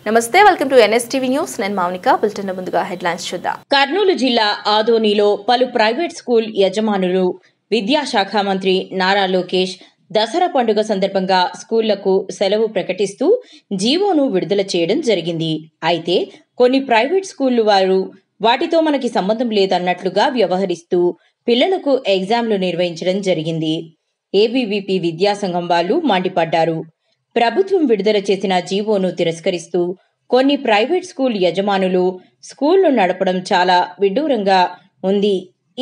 నమస్తే, welcome to NSTV news. నేను Mounika. Bulletin ముందుగా హెడ్లైన్స్ చూద్దాం. కర్నూలు జిల్లా ఆదోనిలో పలు ప్రైవేట్ స్కూల్ యజమానులు విద్యాశాఖ మంత్రి నారా లోకేష్ దసరా పండుగ సందర్భంగా స్కూళ్లకు సెలవు ప్రకటిస్తూ జీవోను విడుదల చేయడం జరిగింది. అయితే కొన్ని ప్రైవేట్ స్కూళ్లు వారు వాటితో మనకి సంబంధం లేదన్నట్లుగా వ్యవహరిస్తూ పిల్లలకు ఎగ్జామ్లు నిర్వహించడం జరిగింది. ఏబీవీపీ విద్యాసంఘం వాళ్ళు మండిపడ్డారు. ప్రభుత్వం విడుదల చేసిన జీవోను తిరస్కరిస్తూ కొన్ని ప్రైవేట్ స్కూల్ యజమానులు స్కూళ్లు నడపడం చాలా విడ్డూరంగా ఉంది.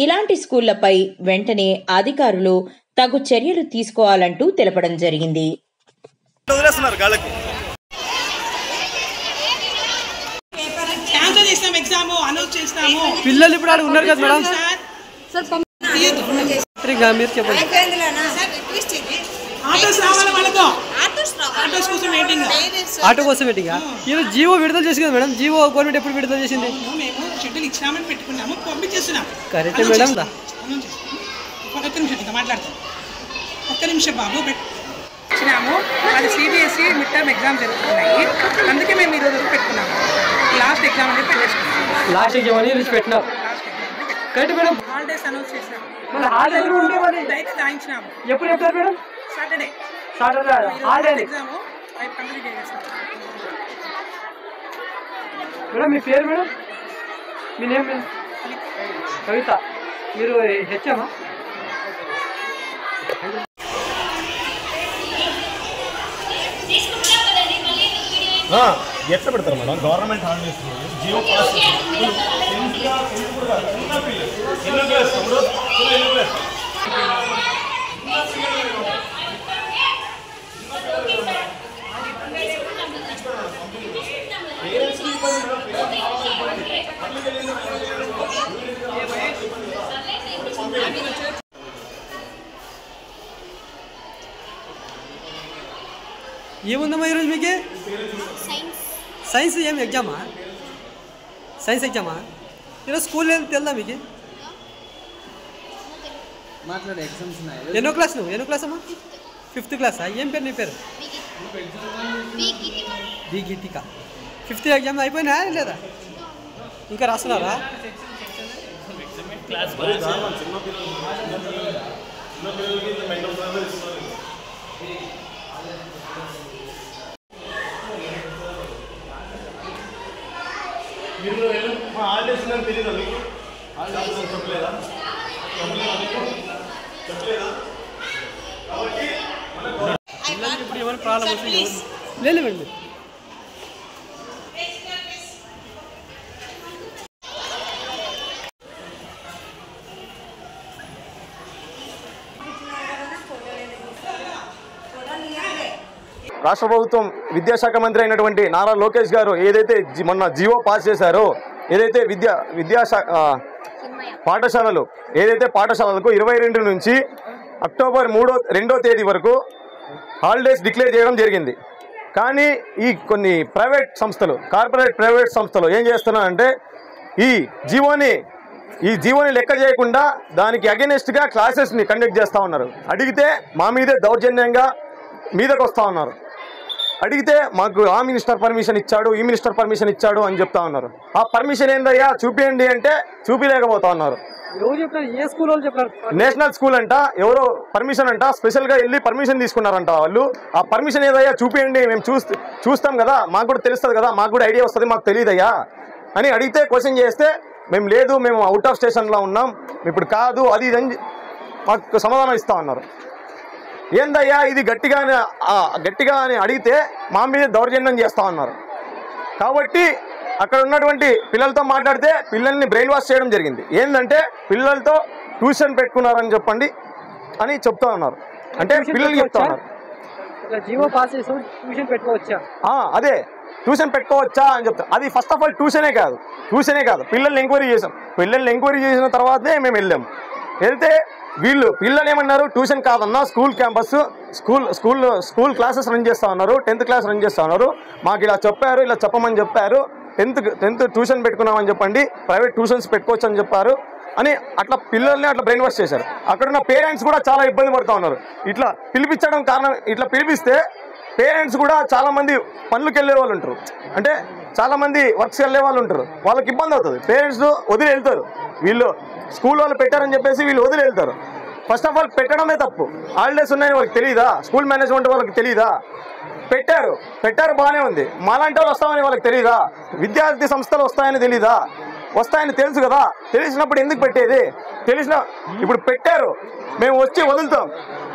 ఇలాంటి స్కూళ్లపై వెంటనే అధికారులు తగు చర్యలు తీసుకోవాలంటూ తెలపడం జరిగింది. పిల్లలు ఇప్పుడు ఉన్నారు కదా మేడం, మీరు చెప్పండి. ఆటో కోసం వెయిటింగ్. ఈరోజు జీవో విడుదల చేసి కదా మేడం, జీవో గవర్నమెంట్ ఎప్పుడు విడుదల చేసింది? Correct madam. ఒక్క నిమిషం బాబు ఇచ్చినాము. అది సిబిఎస్ఈ మిడ్ టర్మ్ ఎగ్జామ్ జరుగుతున్నాయి, అందుకే మేము ఈరోజు పెట్టుకున్నాము. లాస్ట్ ఎగ్జామ్ అని చెప్పి లాస్ట్ ఎగ్జామ్ అని పెట్టినాం. Correct madam. హాలిడేస్ అనౌన్స్ చేసినాము. రాయించినాము. ఎప్పుడు చెప్తారు మేడం? సాటర్డే ఎగ్జామ్ కంప్లీట్ చేసేస్తాం. మేడం మీ పేరు మేడం? మీ నేమ్ కవిత. మీరు హెచ్ఎమా? ఎట్లా పెడతారు మేడం? గవర్నమెంట్ హాలిడేస్ జియో పాస్ ఏముందమ్మా ఈరోజు మీకు? సైన్స్ ఏం ఎగ్జామా? సైన్స్ ఎగ్జామా? ఈరోజు స్కూల్ ఏం తెలుదా మీకు? ఎన్నో క్లాస్ నువ్వు? ఎన్నో క్లాస్ అమ్మా? 5th క్లాసా? ఏం పేరు నీ పేరు? బి గీతిక. 5th ఎగ్జామ్ అయిపోయినా లేదా? ఇంకా రాస్తున్నారా? మీరు మా హాలిడేస్ ఉందని తెలియదా మీకు? హాలిడేస్ చెప్పలేదా? కాబట్టి ఇప్పుడు ఏమైనా ప్రాబ్లం వస్తుంది? లేదు మేడం. రాష్ట్ర ప్రభుత్వం విద్యాశాఖ మంత్రి అయినటువంటి నారా లోకేష్ గారు ఏదైతే మొన్న జీవో పాస్ చేశారో, ఏదైతే పాఠశాలలకు 22 నుంచి అక్టోబర్ 2వ తేదీ వరకు హాలిడేస్ డిక్లేర్ చేయడం జరిగింది. కానీ ఈ కొన్ని కార్పొరేట్ ప్రైవేట్ సంస్థలు ఏం చేస్తున్నారంటే ఈ జీవోని లెక్క చేయకుండా దానికి అగెనిస్ట్గా క్లాసెస్ని కండక్ట్ చేస్తూ ఉన్నారు. అడిగితే మా మీదే దౌర్జన్యంగా మీదకు వస్తూ ఉన్నారు. అడిగితే మాకు ఆ మినిస్టర్ పర్మిషన్ ఇచ్చాడు, ఈ మినిస్టర్ పర్మిషన్ ఇచ్చాడు అని చెప్తా ఉన్నారు. ఆ పర్మిషన్ ఏందయ్యా చూపియండి అంటే చూపిలేకపోతా ఉన్నారు. నేషనల్ స్కూల్ అంట, ఎవరో పర్మిషన్ అంట, స్పెషల్గా వెళ్ళి పర్మిషన్ తీసుకున్నారంట వాళ్ళు. ఆ పర్మిషన్ ఏదయ్యా చూపియండి, మేము చూస్తాం కదా, మాకు కూడా తెలుస్తుంది కదా, మాకు కూడా ఐడియా వస్తుంది, మాకు తెలియదయ్యా అని అడిగితే క్వశ్చన్ చేస్తే మేము అవుట్ ఆఫ్ స్టేషన్లో ఉన్నాం, ఇప్పుడు కాదు అది ఇది అని మాకు సమాధానం ఇస్తా ఉన్నారు. ఏందయ్యా ఇది గట్టిగా అని అడిగితే మా మీద దౌర్జన్యం చేస్తూ ఉన్నారు. కాబట్టి అక్కడ ఉన్నటువంటి పిల్లలతో మాట్లాడితే పిల్లల్ని బ్రెయిన్ వాష్ చేయడం జరిగింది. ఏంటంటే పిల్లలతో ట్యూషన్ పెట్టుకున్నారని చెప్పండి అని చెప్తా ఉన్నారు. అంటే పిల్లలు చెప్తా ఉన్నారు అదే ట్యూషన్ పెట్టుకోవచ్చా అని చెప్తాం. అది ఫస్ట్ ఆఫ్ ఆల్ ట్యూషనే కాదు, పిల్లల్ని ఎంక్వైరీ చేసాం. పిల్లల్ని ఎంక్వైరీ చేసిన తర్వాతనే మేము వెళ్ళాం. వెళ్తే పిల్లలు ఏమన్నారు, ట్యూషన్ కాదన్నా school campus, school classes run చేస్తూ ఉన్నారు, 10th క్లాస్ రన్ చేస్తూ ఉన్నారు, మాకు ఇలా చెప్పారు, ఇలా చెప్పమని చెప్పారు, 10th ట్యూషన్ పెట్టుకున్నామని చెప్పండి, ప్రైవేట్ ట్యూషన్స్ పెట్టుకోవచ్చు అని చెప్పారు అని అట్లా పిల్లల్ని అట్లా బ్రెయిన్ వాష్ చేశారు. అక్కడ ఉన్న పేరెంట్స్ కూడా చాలా ఇబ్బంది పడుతూ ఉన్నారు. ఇట్లా పిలిపించడం కారణం, ఇట్లా పిలిపిస్తే పేరెంట్స్ కూడా చాలామంది పనులకు వెళ్ళే వాళ్ళు ఉంటారు, అంటే చాలామంది వర్క్స్ వెళ్ళే వాళ్ళు ఉంటారు, వాళ్ళకి ఇబ్బంది అవుతుంది. పేరెంట్స్ వదిలి వెళ్తారు, వీళ్ళు స్కూల్ వాళ్ళు పెట్టారని చెప్పేసి వీళ్ళు వదిలి వెళ్తారు. ఫస్ట్ ఆఫ్ ఆల్ పెట్టడమే తప్పు. హాలిడేస్ ఉన్నాయని వాళ్ళకి తెలియదా? స్కూల్ మేనేజ్మెంట్ వాళ్ళకి తెలియదా? పెట్టారు బాగానే ఉంది, మాలాంటి వాళ్ళు వస్తామని వాళ్ళకి తెలియదా? విద్యార్థి సంస్థలు వస్తాయని తెలీదా? వస్తాయని తెలుసు కదా, తెలిసినప్పుడు ఎందుకు పెట్టేది? ఇప్పుడు పెట్టారు, మేము వచ్చి వదులుతాం,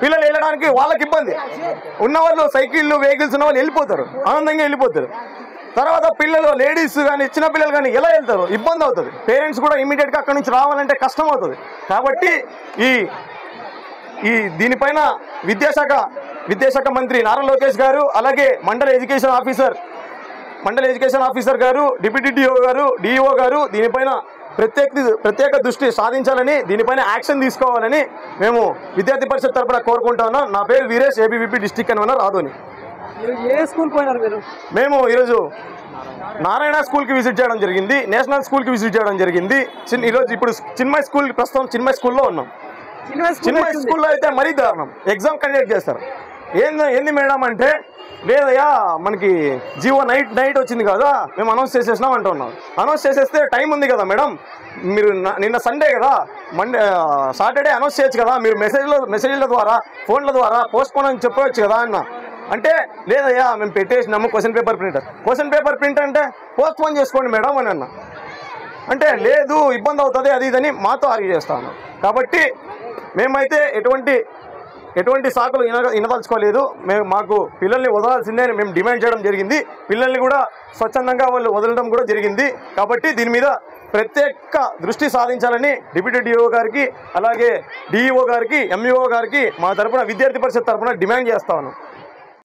పిల్లలు వెళ్ళడానికి వాళ్ళకి ఇబ్బంది. ఉన్నవాళ్ళు సైకిళ్ళు వెహికల్స్ ఉన్న వాళ్ళు వెళ్ళిపోతారు, ఆనందంగా వెళ్ళిపోతారు. తర్వాత పిల్లలు లేడీస్ కానీ చిన్న పిల్లలు కానీ ఎలా వెళ్తారు? ఇబ్బంది అవుతుంది. పేరెంట్స్ కూడా ఇమీడియట్గా అక్కడి నుంచి రావాలంటే కష్టం అవుతుంది. కాబట్టి దీనిపైన విద్యాశాఖ మంత్రి నారా లోకేష్ గారు, అలాగే మండల ఎడ్యుకేషన్ ఆఫీసర్ గారు, డిప్యూటీ డిఈఓ గారు దీనిపైన ప్రత్యేక దృష్టి సాధించాలని, దీనిపైన యాక్షన్ తీసుకోవాలని మేము విద్యార్థి పరిషత్ తరపున కోరుకుంటా ఉన్నాం. నా పేరు వీరేష్, ఏబీవీపీ డిస్ట్రిక్ట్ కన్వీనర్ ఆదోని. ఏ స్కూల్ పోయినారు మీరు? మేము ఈరోజు నారాయణ స్కూల్కి విజిట్ చేయడం జరిగింది, నేషనల్ స్కూల్కి విజిట్ చేయడం జరిగింది. ఈరోజు ఇప్పుడు ప్రస్తుతం చిన్మయ్ స్కూల్లో ఉన్నాం. చిన్మయ్ స్కూల్లో అయితే మరీ దారుణం, ఎగ్జామ్ కండక్ట్ చేస్తారు. ఏంది మేడం అంటే, లేదయ్యా మనకి జియో నైట్ వచ్చింది కదా, మేము అనౌన్స్ చేసేసినాం అంటున్నాం. అనౌన్స్ చేసేస్తే టైం ఉంది కదా మేడం, మీరు నిన్న సండే కదా, సాటర్డే అనౌన్స్ చేయొచ్చు కదా, మీరు మెసేజ్ల ద్వారా ఫోన్ల ద్వారా పోస్ట్పోన్ అని చెప్పవచ్చు కదా అన్న. అంటే లేదయ్యా మేము పెట్టేసినాము క్వశ్చన్ పేపర్ ప్రింట్ అంటే పోస్ట్పోన్ చేసుకోండి మేడం అని అన్న. అంటే లేదు ఇబ్బంది అవుతుంది అది ఇదని మాతో ఆర్గ్యూ చేస్తాను. కాబట్టి మేమైతే ఎటువంటి సాకులు వినదలుచుకోలేదు. మాకు పిల్లల్ని వదలాల్సిందే అని మేము డిమాండ్ చేయడం జరిగింది. పిల్లల్ని కూడా స్వచ్ఛందంగా వాళ్ళు వదలడం కూడా జరిగింది. కాబట్టి దీని మీద ప్రత్యేక దృష్టి సాధించాలని డిప్యూటీ డిఓ గారికి, అలాగే డిఈఓ గారికి, ఎంఈఓ గారికి మా తరపున విద్యార్థి పరిషత్ తరపున డిమాండ్ చేస్తా ఉన్నాం.